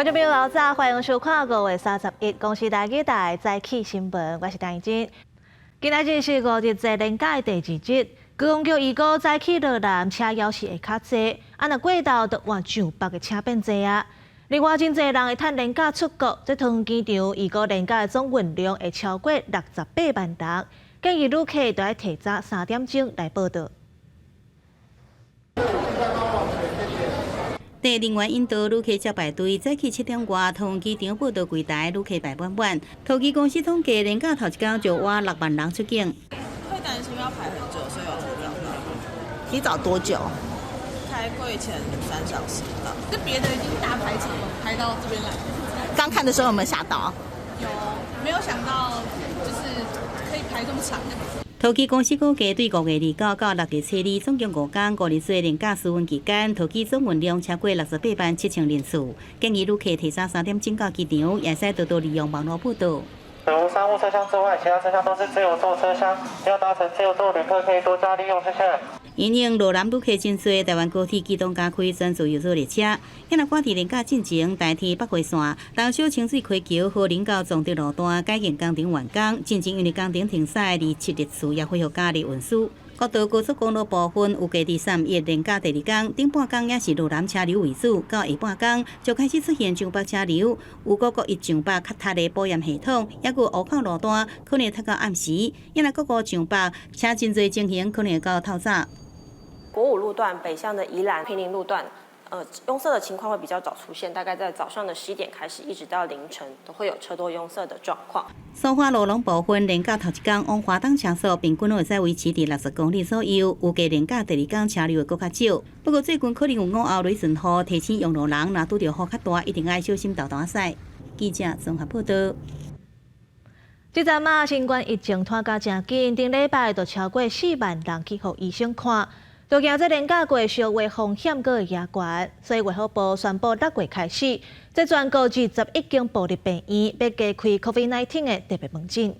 观众朋友，老早欢迎收看5月31公视台记台早起新闻，我是张怡珍。今仔日是5日节连假的第2日，高雄桥预估早起落南车要是会较济，若过道就往上北的车变济啊。另外，真侪人会趁连假出国，这趟机场预估连假的总运量会超过68万人，建议旅客都要提早3点钟来报到。第另外引导旅客接排队，早起7点外，桃园机场报到柜台，旅客排满满。桃机公司统计，连假头一天就挖6万人出境。会担心要排很久，所以要提早到。提早多久？开柜前3小时到。这别的已经大排场了，排到这边来。刚看的时候有没有吓到？有，没有想到就是可以排这么长。桃机公司估计，对5月29到6月7日，总共5天5日节连假施运期间，桃机总运量超过68万7千人次。建议旅客提早3点钟到机场，也使多多利用网络报到。除商务车厢之外，其他车厢都是自由座车厢。要搭乘自由座旅客可以多加利用，谢谢。因应罗南旅客真多，台湾高铁机动加开全自由座列车。现在赶伫连假进前，代替北回线、东小清水溪桥、和林到总站路段改建工程完工，进前因为工程停驶，27日次也恢复加力运输。国道高速公路部分预计第3月连假第2天，顶半天也是罗南车流为主，到下半天就开始出现上北车流。有各一上北较塌的保养系统，也有湖口路段可能塌到暗时。现在各个上北车真侪情形可能会到透早。国五路段北向的宜兰坪林路段，拥塞的情况会比较早出现，大概在早上的11点开始，一直到凌晨都会有车多拥塞的状况。苏花路龙部分连假头一天往华东车速平均会使维持伫60公里左右，预计连假第2天车流会更较少。不过最近可能有午后雷阵雨，提醒用路人若拄到雨较大，一定要小心豆豆仔记者综合报道。这阵啊，新冠疫情拖到真紧，顶礼拜就超过4万人去互医生看。就惊这连假过烧话风险阁会加悬，所以卫福部宣布6月开始，这全国21间部立病院要加开 COVID-19 的特别门诊。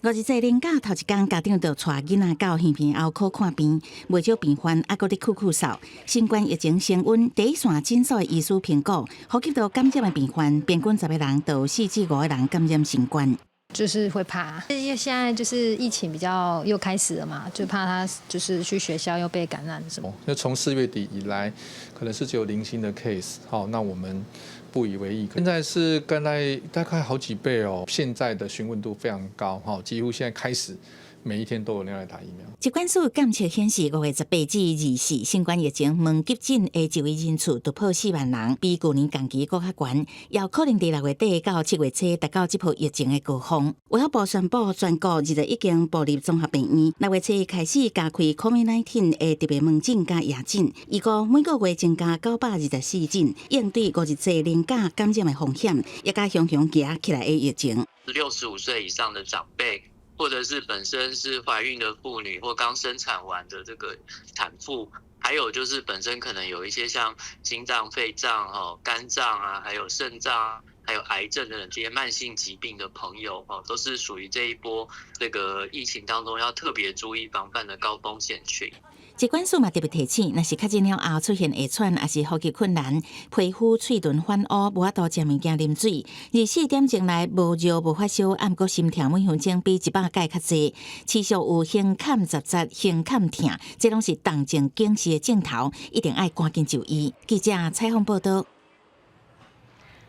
5日节连假头一天，家长就带囡仔到耳鼻喉科看病，袂少病患还阁伫酷扫。新冠疫情升温，第一线诊所的医师评估，呼吸道感染的病患，平均10个人都有4至5个人感染新冠。就是会怕，因为现在就是疫情比较又开始了嘛，就怕他就是去学校又被感染什么。就从4月底以来，可能是只有零星的 case， 好，那我们不以为意。现在是刚才大概好几倍哦，现在的询问度非常高，哈，几乎现在开始每一天都有人来打疫苗。疾管署监测显示，5月18至24新冠疫情门急诊的就医人次突破4万人，比去年同期更较悬，也有可能伫6月底到7月初达到这波疫情的高峰。卫福部宣布，全国21间部立综合病院6月初开始加开 COVID-19 的特别门诊加夜诊，预估每个月增加924诊，应对5日节连假感染的风险，也加雄雄压起来的疫情。65岁以上的长辈，或者是本身是怀孕的妇女或刚生产完的这个产妇，还有就是本身可能有一些像心脏、肺脏、肝脏啊，还有肾脏，还有癌症等等这些慢性疾病的朋友，都是属于这一波这个疫情当中要特别注意防范的高风险群。疾管署嘛特别提醒，若是确诊了后出现下喘，还是呼吸困难、皮肤喙唇反乌、无法度食物件、啉水，24点钟内无热无发烧，按过心跳每分钟比100届较济，持续有胸坎杂杂、胸坎痛，这拢是动静警示的镜头，一定要赶紧就医。记者采访报道。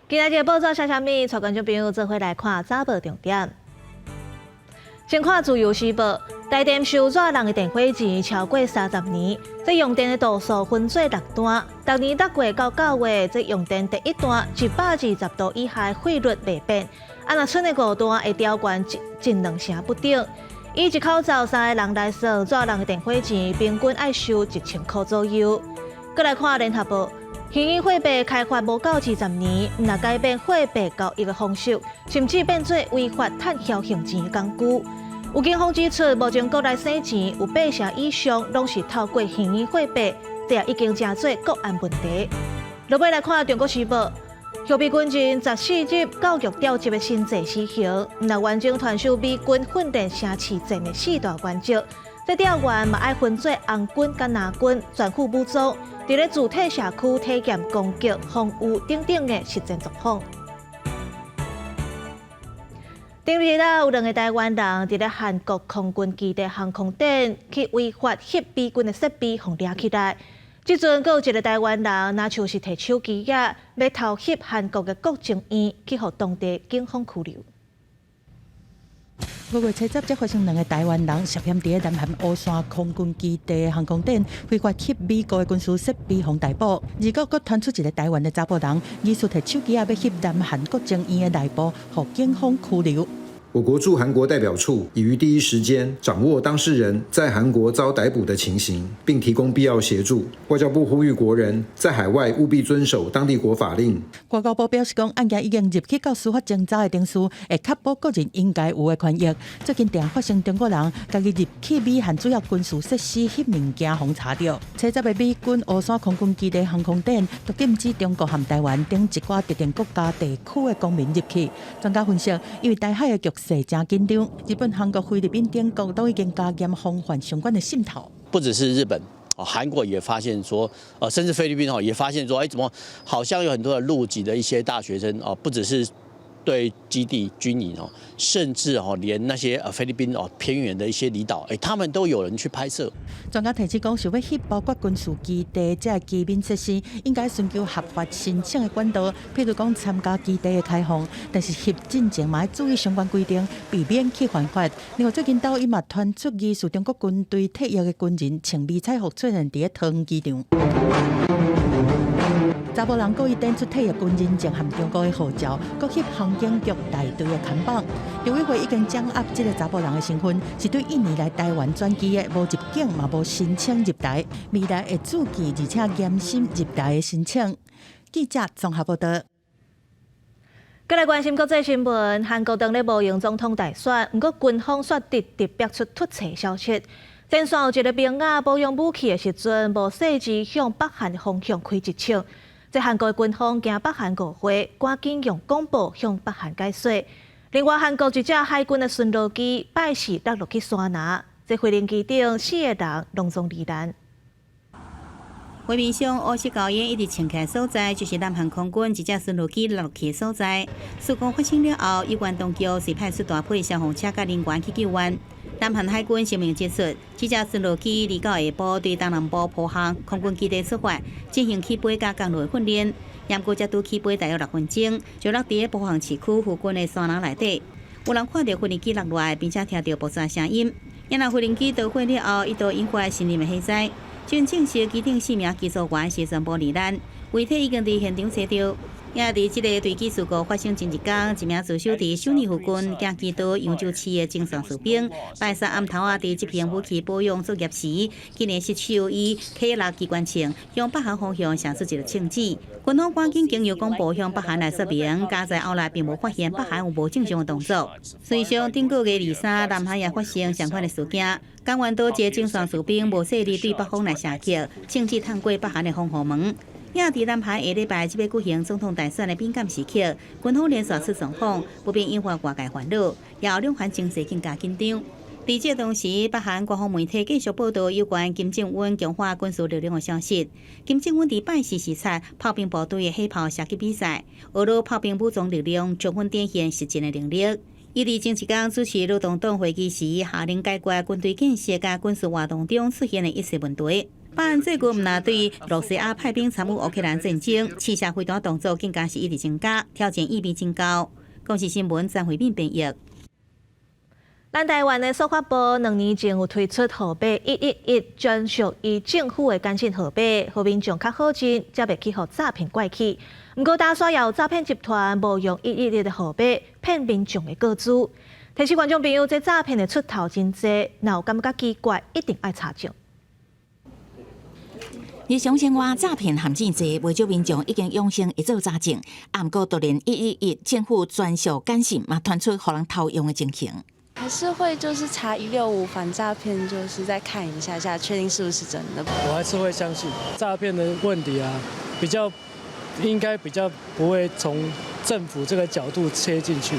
今仔日报纸写啥物？带观众朋友做伙来看早报重点。先看自由时报，台电收纸人的电火钱超过30年，这用电的度数分做6段。逐年6月到9月，这用电第1段120度以下的费率袂变，若剩的5段会调悬近2成不等。以一口罩3个人来算，纸人的电火钱平均要收1000块左右。再来看联合报。现金货币开发无到20年，若改变货币交易的方式，甚至变做违法赚侥幸钱的工具。有警方指出，目前国内洗钱有8成以上拢是透过现金货币，这也已经成做国安问题。落尾来看中国时报，后备军人14日教育调集的新制施行，若完整传授美军训练城市战的4大原则，这调员嘛爱分做红军甲蓝军，全副武装，伫咧主体社区体验攻击、防御等等的实战作风。顶日啦，有2个台湾人伫咧韩国空军基地航空顶去违法翕美军的设备，互抓起来。即阵，阁有一个台湾人，若像是摕手机啊，要偷翕韩国的国情院，去互当地警方拘留。5月7日，才发生2个台湾人涉嫌伫南韩乌山空军基地航空顶非法翕美国的军事设备，互逮捕。而阁传出一个台湾的查甫人，疑似摕手机啊要翕南韩国情院的内部，互警方拘留。我国驻韩国代表处已于第一时间掌握当事人在韩国遭逮捕的情形，并提供必要协助。外交部呼吁国人在海外务必遵守当地国法令。外交部表示讲，案件已经入去到司法侦查的程序，会确保个人应该有的权益。最近定发生中国人家己入去美韩主要军事设施翕物件，互查到。7日的美军乌山空军基地航空顶，都禁止中国和台湾等一寡特定国家地区的公民入去。专家分析，因为台海的局势真紧张，日本、韩国、菲律宾等国都已经加严防范相关的渗透。不只是日本，韩国也发现说，甚至菲律宾也发现说，怎么好像有很多的陆籍的一些大学生不只是对基地军营甚至连那些菲律宾偏远的一些离岛，他们都有人去拍摄。专家提醒讲，想要翕包括军事基地这基本设施，应该寻求合法申请的管道，譬如讲参加基地的开放，但是翕进前嘛要注意相关规定，避免去犯法。另外，最近抖音嘛传出疑似中国军队退役的军人穿迷彩服出现伫桃园机场。查甫人故意展出退役军人证和中国的护照，搁翕航警局大队的看板。陆委会已经掌握这个查甫人的身份，是对印尼来台湾转机的，无入境嘛无申请入台，未来会注记而且严审入台的申请。记者综合报道。再来关心国际新闻，韩国当咧无用总统大选，不过军方却特别出突袭消息。前线有一个兵啊，保养武器的时阵，无细致向北韩的方向开一枪。在韩国的军方惊北韩误会，赶紧用广播向北韩解说。另外，韩国一架海军的巡逻机拜四落去山拿，在飞行机顶4个人拢总罹难。画面上，乌色高烟一直撑起的所在，就是南韩空军一架巡逻机落去的所在。事故发生了后，有关当局是派出大批消防车甲人员去救援。南韩海军声明指出，这架巡逻机离到下晡对东南部坡航空军基地出发，进行起飞甲降落的训练。不过，才拄起飞大约6分钟，就落伫坡航市区附近的山林内底。有人看到飞行机落来，并且听到爆炸声音。因那飞行机倒飞了后，一度引发森林的火灾。经证实，机顶4名技术员是全部罹难，遗体已经伫现场找到。也伫这个坠机事故发生前一天，一名自首伫首尔附近行基岛扬州市的精算士兵，拜三暗头啊，伫执行武器保养作业时，竟然失手以起落机关枪向北韩方向射出一个枪指。军方赶紧经由广播向北韩来说明，加在后来并无发现北韩有无正常的动作。随上顶个月23，南韩也发生相关的事件，江原岛一个精算士兵无细力对北方来射击，枪支探过北韩的防护门。也伫南韩下礼拜即要举行总统大选的敏感时刻，军方连续出状况，不便引发外界烦恼，也有两韩情势更加紧张。伫这同时，北韩官方媒体继续报道有关金正恩强化军事力量的消息。金正恩伫拜四视察炮兵部队的火炮射击比赛，俄罗炮兵武装力量充分展现实战的能力。伊伫前一天主持劳动党会议时，下令解决军队建设甲军事活动中出现的一些问题。北韩最近毋但对罗西亚派兵参与乌克兰战争，试射飞弹动作更加是一直增加，挑战意味真高。公视新闻张惠敏编译。咱台湾的司法部2年前有推出号码111，专属于政府的干信号码，互民众较好进，才袂去互诈骗怪起。不过，大刷也有诈骗集团无用111的号码骗民众的个资。提醒观众朋友，这诈骗的出头真多，若有感觉奇怪，一定爱查证。日常生活诈骗陷阱多，不少民众已经养成一做查证，不过就连111政府专属干信嘛传出互人偷用的情形。还是会就是查165反诈骗，就是再看一下，确定是不是真的。我还是会相信诈骗的问题啊，应该比较不会从政府这个角度切进去。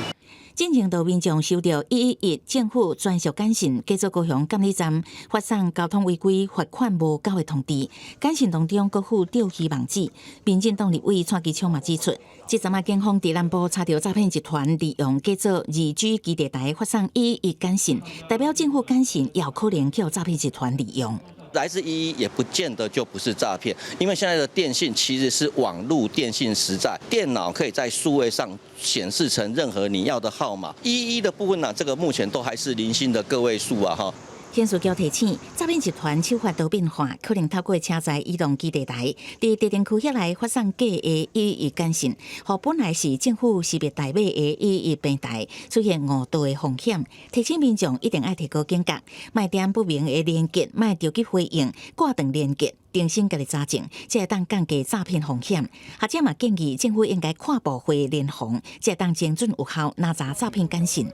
进前道民众收到111政府专属简讯，继续高雄监理站发送交通违规罚款无交的通知。简讯当中，国府吊希望纸。民进党立委蔡其昌嘛指出，这阵警方伫南部查到诈骗集团利用叫做2G 基地台发送111简讯，代表政府简讯也有可能叫诈骗集团利用。来自111也不见得就不是诈骗，因为现在的电信其实是网络电信时代，电脑可以在数位上显示成任何你要的号码。111的部分呢，这个目前都还是零星的个位数啊哈。天数交提醒，诈骗集团手法多变化，可能透过车载移动基地台，伫特定区域内发送假的111简讯，互本来是政府识别代码的111平台出现误导的风险。提醒民众一定要提高警觉，莫点不明的连结，莫着急回应，挂断连结。定心家己查证，才会当降低诈骗风险。学者嘛建议政府应该跨部会联防，才会当精准有效拿查诈骗简讯。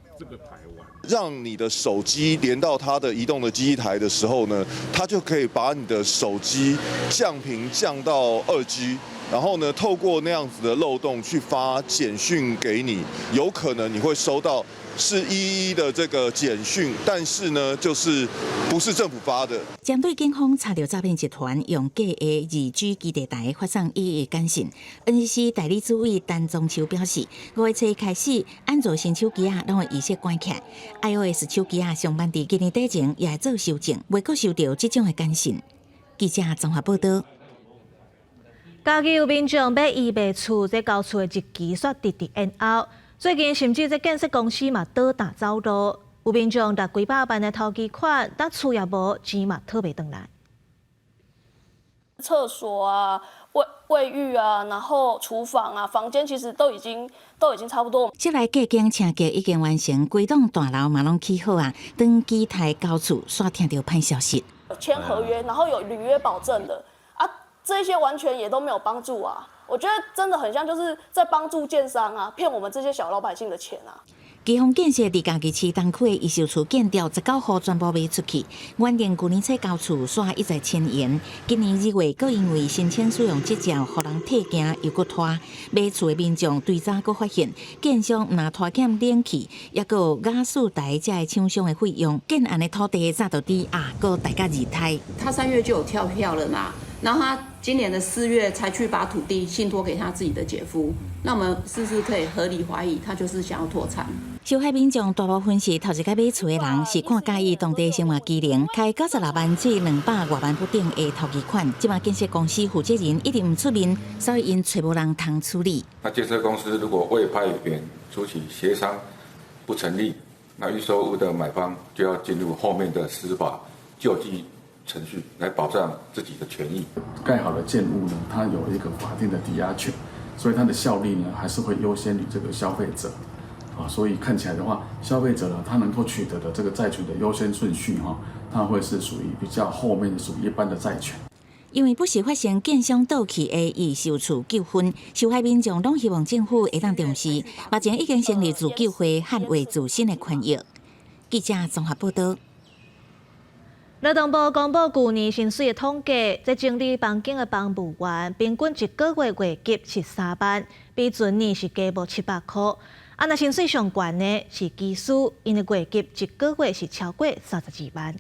让你的手机连到它的移动的基地台的时候呢，它就可以把你的手机降频降到2G， 然后呢，透过那样子的漏洞去发简讯给你，有可能你会收到是111的这个简讯，但是呢，就是不是政府发的。针对警方查到诈骗集团用假的2G 基地台发送111简讯 ，NCC 代理主委陈宗秋表示，5月初开始，安卓新手机拢会仪式关起 ，iOS 手机上班伫今年底前也会做修正，未阁收到这种的简讯。记者综合报道。嘉义有民众要移卖厝，这交厝的日期煞直直延后。最近甚至这建设公司嘛倒打走路，有民众拿几百万的头期款，但厝也无，钱嘛讨袂回来。厕所啊、卫浴啊，然后厨房啊、房间其实都已经差不多。这来计经请假已经完成，规栋大楼嘛拢起好啊，登记台交厝，煞听到歹消息。签合约，然后有履约保证的啊，这些完全也都没有帮助啊。我觉得真的很像就是在帮助建商啊，骗我们这些小老百姓的钱啊。基隆建设伫家己市东区的一手厝建调19号全部卖出去，原定旧年初交厝煞一再迁延，今年2月阁因为申请使用执照，互人退件又阁拖。买厝的民众对早阁发现，建商毋但拖欠冷气，也阁有瓦斯台这些厂商的费用，建案的土地早就低啊，阁大家二胎。他3月就有跳票了嘛，然后他今年的4月才去把土地信托给他自己的姐夫，那我们是不是可以合理怀疑他就是想要脱产？受害民众大部分是头一届买厝的人，是看介意当地生活机能，开96万至200多万不等的头期款。即马建设公司负责人一直唔出面，所以因找无人通处理。那建设公司如果未派员出席协商不成立，那预售屋的买方就要进入后面的司法救济程序来保障自己的权益。盖好的建物呢，它有一个法定的抵押权，所以它的效力呢还是会优先于这个消费者。所以看起来的话，消费者呢，他能够取得的这个债权的优先顺序它会是属于比较后面的，属于一般的债权。因为不时发生建商倒去的易售厝纠纷，受害民众拢希望政府会当重视，目前已经成立自救会捍卫自身的权益。记者综合报道。劳动部公布去年薪水的统计，在整理房间的房务员平均一个月月级是3万，比前年是加无700块。若薪水上悬的是技师，因的月级一个月是超过32万。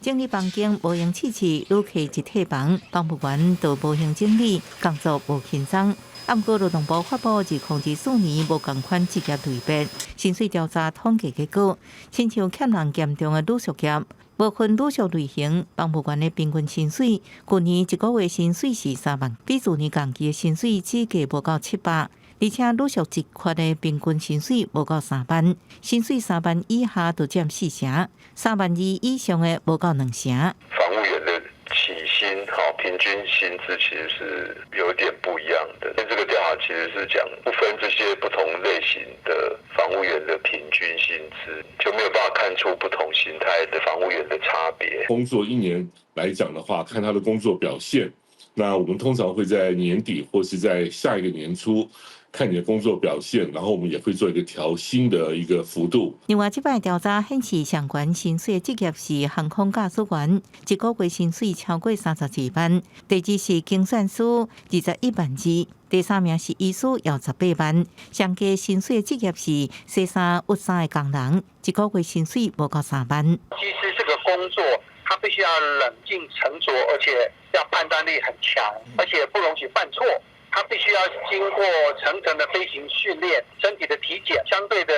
整理房间无用次次，愈客一退房，房务员都无用整理，工作无轻松。不过劳动部发布2024年无同款职业类别薪水调查统计结果，亲像欠人严重的女属业，无分女属类型，房务员的平均薪水，去年一个月薪水是3万，比去年同期的薪水只加无到700。而且女属职缺的平均薪水无到3万，薪水3万以下就占4成，3万2以上的无到2成。房务员的起薪平均薪资其实是有点不一样的。这个调查其实是讲不分这些不同类型的房务员的平均薪资，就没有办法看出不同形态的房务员的差别。工作1年来讲的话，看他的工作表现，那我们通常会在年底或是在下一个年初看你的工作表现，然后我们也会做一个调薪的一个幅度。另外，这摆调查显示，上悬薪水的职业是航空驾驶员，一个月薪水超过32万；第二是精算师，21万2；第三名是医师，要18万。上加薪水的职业是洗衫、熨衫的工人，一个月薪水无到3万。其实这个工作，他必须要冷静沉着，而且要判断力很强，而且不容许犯错。他必须要经过层层的飞行训练，身体的体检，相对的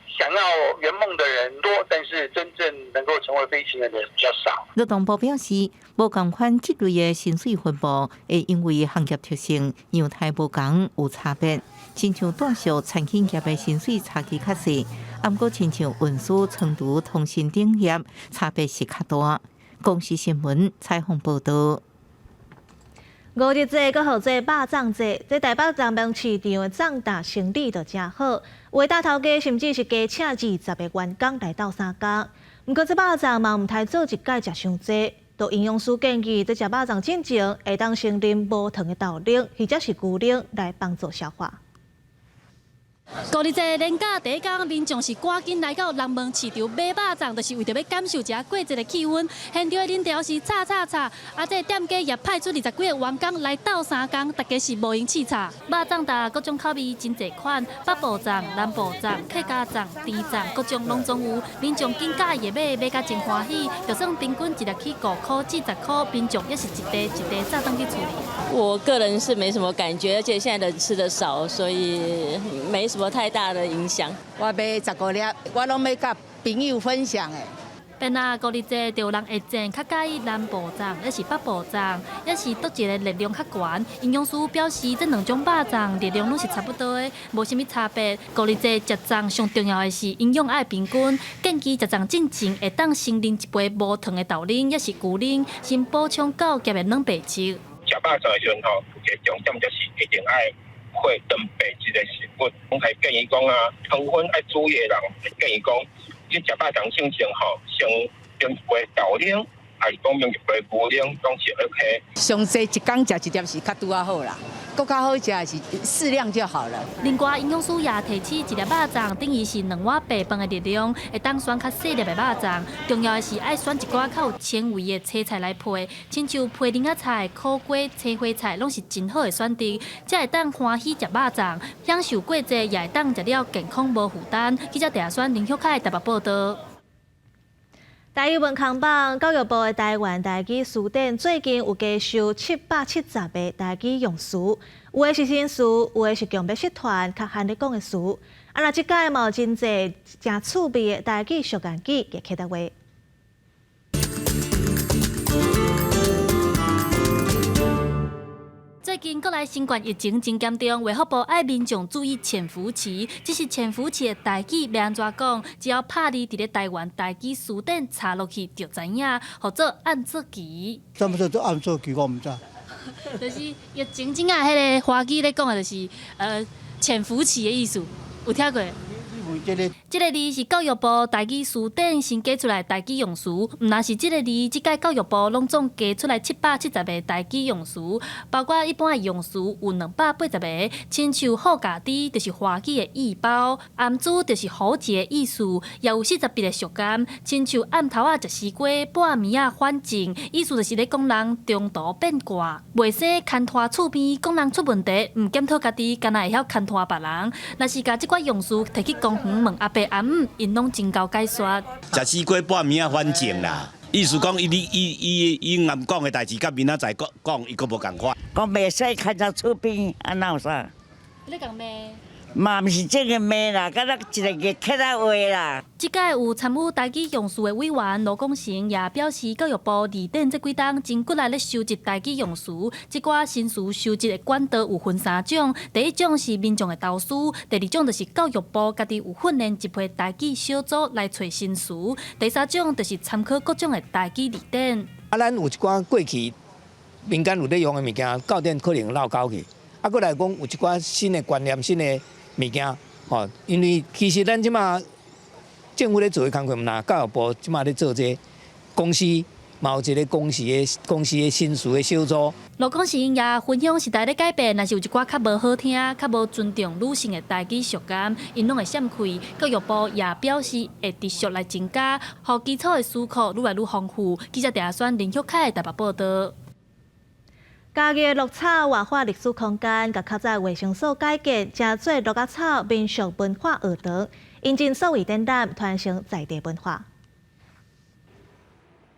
想要圆梦的人多，但是真正能够成为飞行员的人比较少。劳动部表示，无同款职类的薪水分布会因为行业特性、样态不同有差别。亲像大小产品业的薪水差距较细，不过亲像运输、成都、通信等业差别是较大。公视新闻采访报道。五日节搁号做肉粽节，在台北人民市场的粽大生意就真好，有的大头家甚至是加请20个员工来斗相共。不过这肉粽嘛，唔通做一届食伤济。都营养师建议，在食肉粽之前，会当先啉无糖的豆奶或者是牛奶来帮助消化。五日节连假第一天，民众是赶紧来到人民市场买肉粽，就是为着要感受一下过节的气氛。现场的人潮是吵，这店家也派出20几个员工来斗相共，大家是无闲试炒。肉粽搭各种口味真侪款，北部粽、南部粽、客家粽、甜粽，各种拢总有。民众紧甲也买甲真欢喜，就算平均一粒去5块至10块，民众也是一袋炸当去处理。我个人是没什么感觉，而且现在人吃的少，所以没什么太大的影响。我买15粒，我拢要甲朋友分享的。变啊，五日节就有人会种较介意南部粽，也是北部粽，也是倒一个热量较悬。营养师表示，这两种肉粽热量拢是差不多的，无啥物差别。五日节食粽上重要的是营养爱平均，建议食粽之前会当先啉一杯无糖的豆奶，也是牛奶，先补充到加的蛋白质。食肉粽的时候，有一个重点就是一定爱会蛋白质的食物。我还建议讲啊，糖分爱注意的人，建议讲，你食肉粽之前吼，先啉一杯豆奶，还是讲用一杯牛奶，拢是 OK。上济一天食一粒是较拄啊好啦，更较好食是适量就好了。另外，营养师也提起，一粒肉粽等于是2碗白饭的热量，会当选较细粒的肉粽。重要的是爱选一寡较有纤维的青菜来配，亲像配莲仔菜、苦瓜、青花菜，拢是真好的选择。才会当欢喜食肉粽，享受过节，也会当食了健康无负担。记者陈选林秀凯台北报道。台语文康榜，教育部的台湾台语词典最近有加收770个台语用词，有的是新词，有的是强迫社团较罕咧讲的词。那即届嘛有真侪真趣味的台语俗谚语也起到话。最近国内新冠疫情真严重，卫福部爱民众注意潜伏期。这是潜伏期的台语要安怎讲？只要拍你伫咧台湾台语词典查落去就知影，或者按做期。怎么做按做期？我唔知。就是疫情正啊，迄个华语咧讲的就是潜伏期的意思，有听过？这个字是教育部台语词典新加出来台语用词，毋但是这个字，即届教育部拢总加出来770个台语用词，包括一般的用词有280个，亲像好家己就是华语的义包，暗珠就是好字的意思，也有48个俗谚，亲像暗头仔食西瓜，半暝仔反正，意思就是咧讲人中途变卦，袂使牵拖厝边，讲人出问题，毋检讨家己，敢若会晓牵拖别人。若是甲即款用词摕去公园问阿伯阿姆，因拢真够解说。食西瓜半暝仔反正啦，意思讲伊暗讲的代志，甲明仔载讲，伊佫无共款。讲袂使牵到厝边，啊哪有啥？你讲咩？嘛毋是这个骂啦，敢若一个月客仔话啦。即届有参与台语用词的委员罗光成也表示，教育部二等这几档真骨力咧收集台语用词，即寡新词收集的管道有分3种，第一种是民众的投诉，第二种就是教育部家己有训练一批台语小组来找新词，第三种就是参考各种的台语字典。咱有一寡过去民间有咧用的物件，到点可能落高去，过来讲有一寡新的观念、新的物件，因为其实咱即马政府咧做的工作，毋若教育部即马咧做这公司嘛有一个公司的薪水的小组。劳工时因也分享时代咧改变，若是有一寡较无好听、较无尊重女性的代际俗感，因拢会闪开。教育部也表示会持续来增加，互基础的思考愈来愈丰富。记者陈选林旭凯台北报道。嘉义鹿草活化历史空间，甲较早卫生所改建，加做鹿角草民俗文化学堂，引进数位展览，传承在地文化。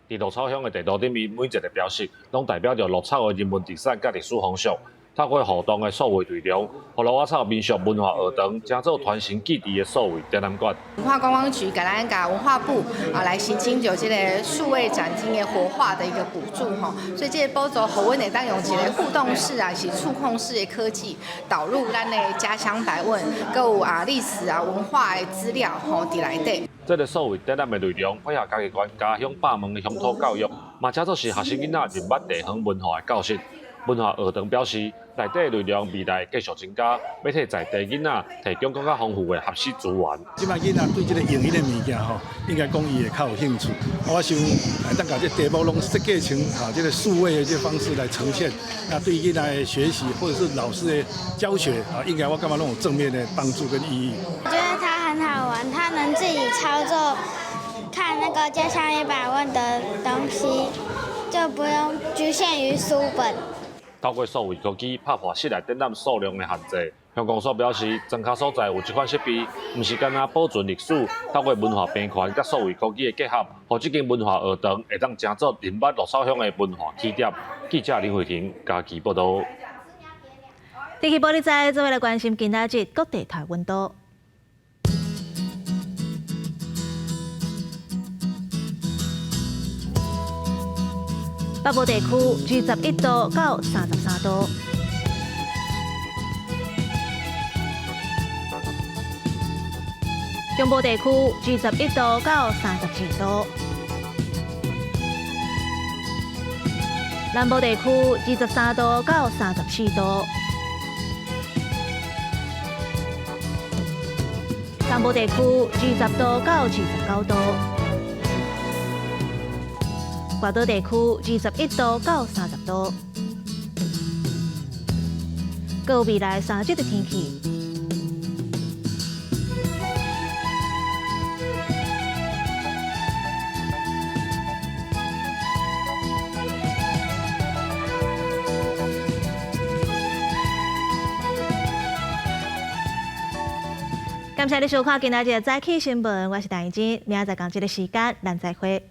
伫鹿草乡的地图顶面，每一个标识拢代表着鹿草的人文特产甲历史风俗。透过互动的数位内容，互鹿角草民俗文化学堂加做传承基地的数位展览馆。文化观光局甲咱甲文化部来申请就这个数位展厅的活化的一个补助吼，所以这个补助互阮会当用一个互动式是触控式的科技导入咱的家乡百问，还有历史文化的资料吼伫内底。这个数位展览的内容配合嘉义县家乡百门的乡土教育，嘛加做是学生囡仔认捌地方文化的教室。文化学堂表示，内底内容未来继续增加，要替在地囡仔提供更加丰富的学习资源。即摆囡仔对这个影音的物件吼，应该讲伊会较有兴趣。我想当把这题目拢设计成这个数位的这方式来呈现，那对囡仔的学习或者是老师的教学应该我感觉拢有正面的帮助跟意义。我觉得它很好玩，它能自己操作，看那个家乡100问的东西，就不用局限于书本。透过数位科技打破室内展览数量的限制，乡公所表示，庄脚所在有这款设备，唔是干那保存历史，透过文化编权甲数位科技的结合，互这间文化学堂会当成做认捌鹿草乡的文化起点。记者林慧婷嘉义报道。天气报你知，做伙来关心今仔日各地台温度。北部地区21度到33度，中部地区21度到34度，南部地区23度到34度，东部地区20度到29度。外岛地区21度到30度，各有未来3日的天气。感谢你收看今仔日的早起新闻，我是陈怡珍，明仔载同一个时间咱再会。